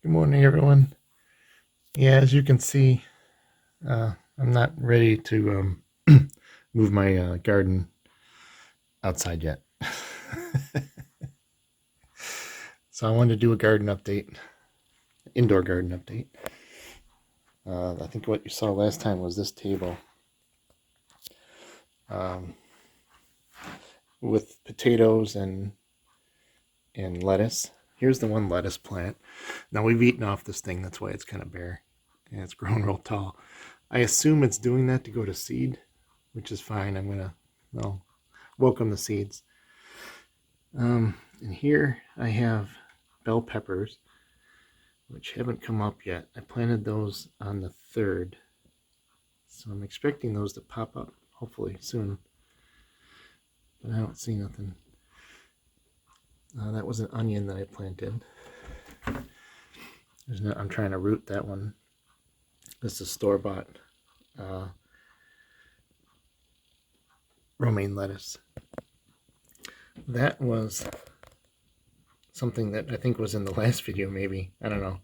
Good morning, everyone. Yeah, as you can see, I'm not ready to move my garden outside yet. So I wanted to do a garden update, indoor garden update. I think what you saw last time was this table with potatoes and lettuce. Here's the one lettuce plant. Now we've eaten off this thing, that's why it's kind of bare. And it's grown real tall. I assume it's doing that to go to seed, which is fine. I'm gonna, well, welcome the seeds. And here I have bell peppers, which haven't come up yet. I planted those on the 3rd, so I'm expecting those to pop up hopefully soon, but I don't see nothing. That was an onion that I planted. I'm trying to root that one. This is store-bought romaine lettuce. That was something that I think was in the last video, maybe. I don't know.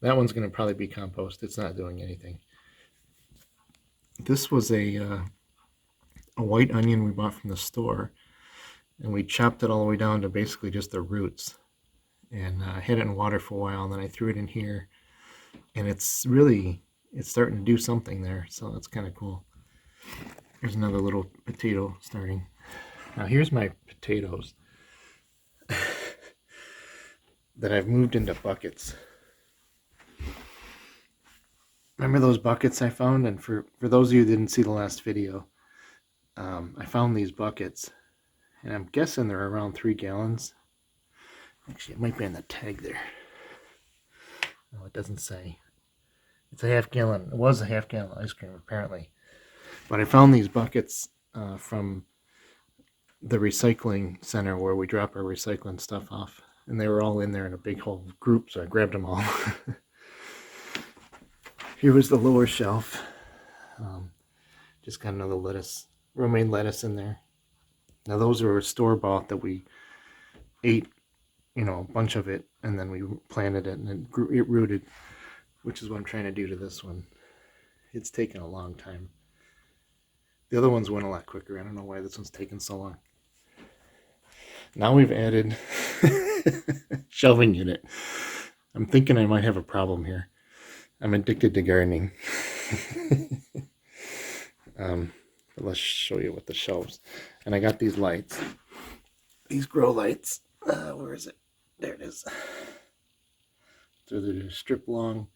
That one's going to probably be compost. It's not doing anything. This was a white onion we bought from the store, and we chopped it all the way down to basically just the roots. And I had it in water for a while, and then I threw it in here, and it's starting to do something there, so that's kind of cool. There's another little potato starting. Now here's my potatoes that I've moved into buckets. Remember those buckets I found? And for those of you who didn't see the last video, I found these buckets, and I'm guessing they're around 3 gallons. Actually, it might be on the tag there. No, it doesn't say. It's a half gallon. It was a half gallon ice cream, apparently. But I found these buckets from the recycling center where we drop our recycling stuff off. And they were all in there in a big whole group, so I grabbed them all. Here was the lower shelf. Just got another lettuce, romaine lettuce in there. Now those were store-bought that we ate, a bunch of it, and then we planted it, and it rooted, which is what I'm trying to do to this one. It's taken a long time. The other ones went a lot quicker. I don't know why this one's taking so long. Now we've added shelving unit. I'm thinking I might have a problem here. I'm addicted to gardening. But let's show you what the shelves. And I got these lights. These grow lights. Where is it? There it is. So they're strip long.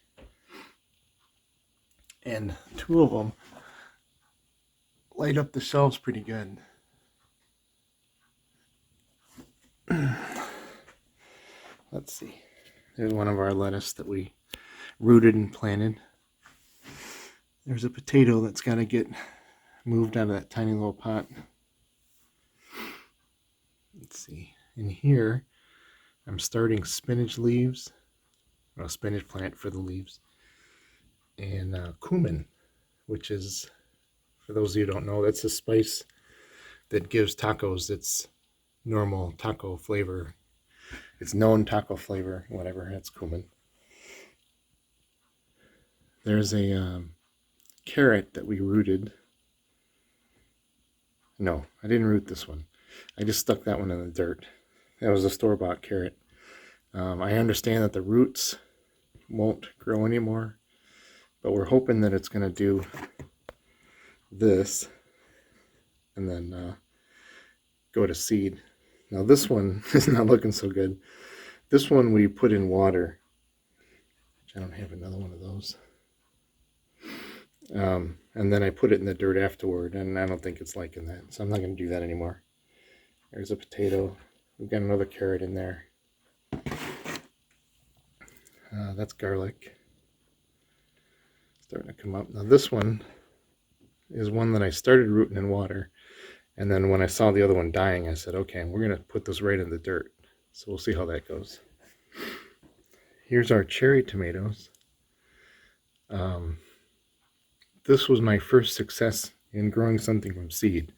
And 2 of them light up the shelves pretty good. Let's see. There's one of our lettuce that we rooted and planted. There's a potato that's got to get moved out of that tiny little pot. Let's see. In here, I'm starting spinach leaves. Well, spinach plant for the leaves. And cumin, which is, for those of you who don't know, that's a spice that gives tacos its normal taco flavor. It's known taco flavor, whatever, that's cumin. There's a carrot that we rooted. No, I didn't root this one. I just stuck that one in the dirt. That was a store-bought carrot. I understand that the roots won't grow anymore, but we're hoping that it's going to do this and then go to seed. Now this one is not looking so good. This one we put in water. I don't have another one of those. And then I put it in the dirt afterward, and I don't think it's liking that, so I'm not going to do that anymore. There's a potato. We've got another carrot in there. That's garlic. Starting to come up. Now this one is one that I started rooting in water, and then when I saw the other one dying, I said, okay, we're going to put this right in the dirt. So we'll see how that goes. Here's our cherry tomatoes. This was my first success in growing something from seed.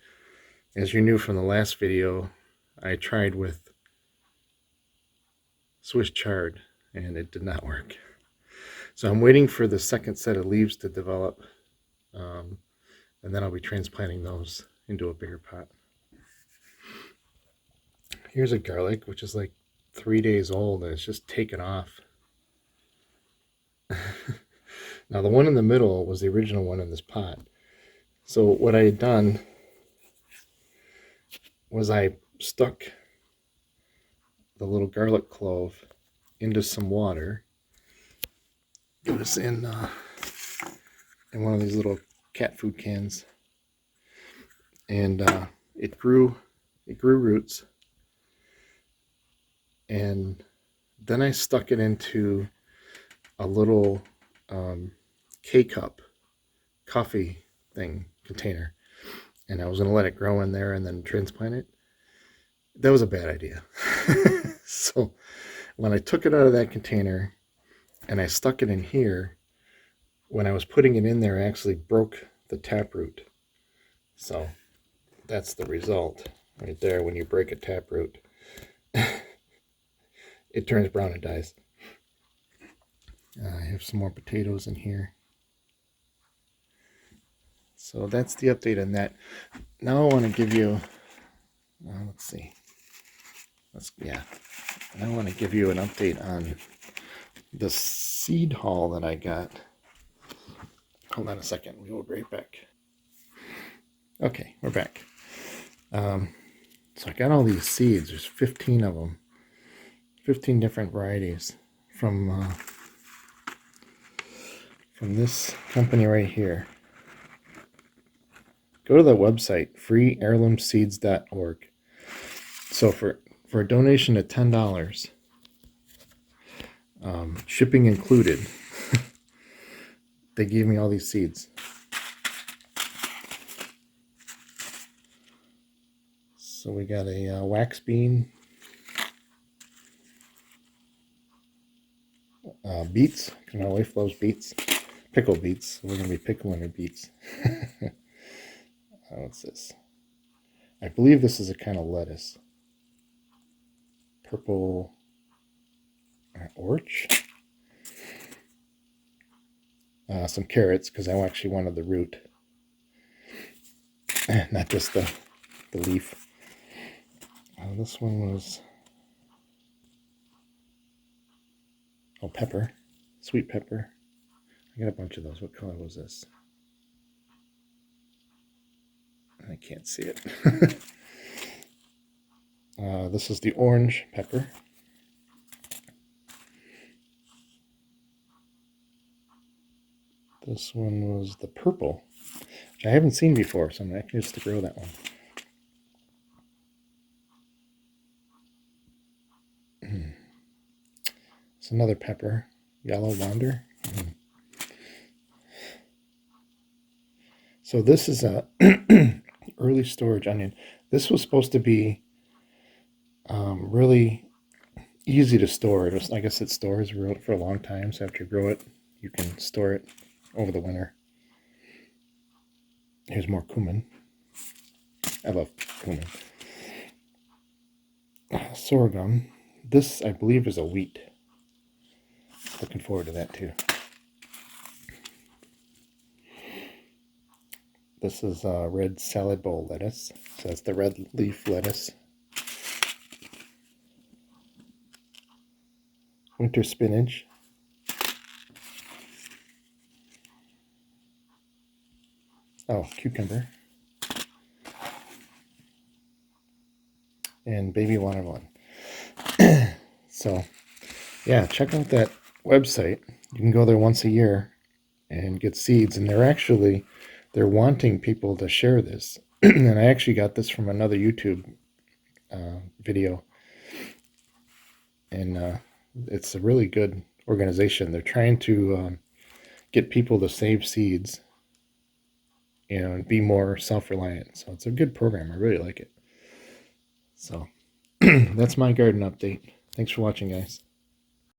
As you knew from the last video, I tried with Swiss chard and it did not work. So I'm waiting for the second set of leaves to develop, and then I'll be transplanting those into a bigger pot. Here's a garlic, which is like 3 days old, and it's just taken off. Now the one in the middle was the original one in this pot. So what I had done was I stuck the little garlic clove into some water. It was in one of these little cat food cans, and it grew roots. And then I stuck it into a little K-cup coffee thing container, and I was going to let it grow in there and then transplant it. That was a bad idea. So when I took it out of that container and I stuck it in here, when I was putting it in there, I actually broke the taproot. So that's the result right there. When you break a taproot, it turns brown and dies. I have some more potatoes in here. So that's the update on that. Now I want to give you, let's see. I want to give you an update on the seed haul that I got. Hold on a second. We will be right back. Okay, we're back. So I got all these seeds. There's 15 of them. 15 different varieties from this company right here. Go to the website, FreeHeirloonSeeds.org. So for a donation of $10, shipping included, they gave me all these seeds. So we got a wax bean, beets, because my wife loves beets, pickled beets. So we're going to be pickling her beets. What's this? I believe this is a kind of lettuce. Purple orch. Some carrots, because I actually wanted the root, not just the leaf. This one was pepper, sweet pepper. I got a bunch of those. What color was this? I can't see it. This is the orange pepper. This one was the purple, which I haven't seen before, so I'm anxious to grow that one. It's another pepper, yellow wander. So this is a early storage onion. This was supposed to be really easy to store. I guess it stores for a long time, so after you grow it, you can store it over the winter. Here's more cumin. I love cumin. Sorghum. This, I believe, is a wheat. Looking forward to that too. This is red salad bowl lettuce. So that's the red leaf lettuce. Winter spinach. Oh, cucumber. And baby watermelon. So, yeah, check out that website. You can go there once a year and get seeds. And they're wanting people to share this. And I actually got this from another YouTube video. And it's a really good organization. They're trying to get people to save seeds, and be more self-reliant. So it's a good program. I really like it. So that's my garden update. Thanks for watching, guys.